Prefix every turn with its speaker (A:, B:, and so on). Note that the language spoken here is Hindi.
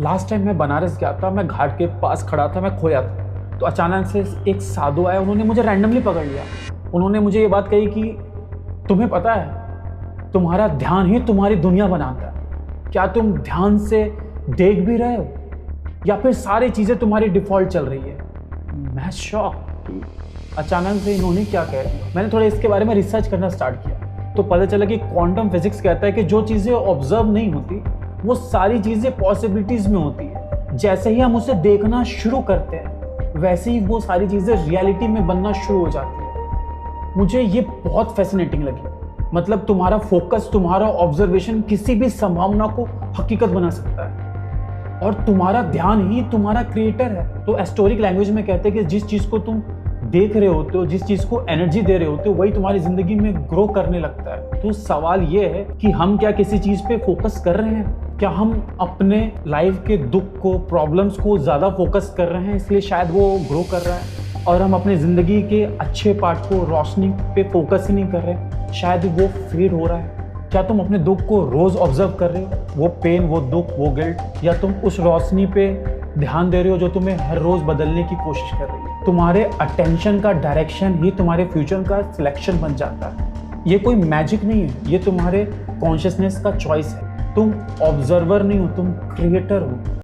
A: लास्ट टाइम मैं बनारस गया था, मैं घाट के पास खड़ा था, मैं खोया था। तो अचानक से एक साधु आया, उन्होंने मुझे रैंडमली पकड़ लिया। उन्होंने मुझे ये बात कही कि तुम्हें पता है, तुम्हारा ध्यान ही तुम्हारी दुनिया बनाता है। क्या तुम ध्यान से देख भी रहे हो या फिर सारी चीज़ें तुम्हारी डिफ़ॉल्ट चल रही है? मैं शॉक कि अचानक से इन्होंने क्या कह दिया। मैंने थोड़ा इसके बारे में रिसर्च करना स्टार्ट किया तो पता चला कि क्वांटम फिजिक्स कहता है कि जो चीज़ें ऑब्जर्व नहीं होती वो सारी चीज़ें पॉसिबिलिटीज़ में होती है। जैसे ही हम उसे देखना शुरू करते हैं वैसे ही वो सारी चीज़ें रियलिटी में बनना शुरू हो जाती है। मुझे ये बहुत फैसिनेटिंग लगी। मतलब तुम्हारा फोकस, तुम्हारा ऑब्जर्वेशन किसी भी संभावना को हकीकत बना सकता है और तुम्हारा ध्यान ही तुम्हारा क्रिएटर है। तो एस्टोरिक लैंग्वेज में कहते हैं कि जिस चीज़ को तुम देख रहे होते हो, जिस चीज़ को एनर्जी दे रहे होते हो, वही तुम्हारी ज़िंदगी में ग्रो करने लगता है। तो सवाल ये है कि हम क्या किसी चीज़ पे फोकस कर रहे हैं? क्या हम अपने लाइफ के दुख को, प्रॉब्लम्स को ज़्यादा फोकस कर रहे हैं, इसलिए शायद वो ग्रो कर रहा है, और हम अपने ज़िंदगी के अच्छे पार्ट को, रोशनी पे फोकस ही नहीं कर रहे, शायद वो फेड हो रहा है। क्या तुम अपने दुख को रोज़ ऑब्जर्व कर रहे हो, वो पेन, वो दुख, वो गिल्ट, या तुम उस रोशनी पे ध्यान दे रहे हो जो तुम्हें हर रोज़ बदलने की कोशिश कर रही है? तुम्हारे अटेंशन का डायरेक्शन ही तुम्हारे फ्यूचर का सिलेक्शन बन जाता है। ये कोई मैजिक नहीं है, ये तुम्हारे कॉन्शियसनेस का चॉइस है। तुम ऑब्जर्वर नहीं हो, तुम क्रिएटर हो।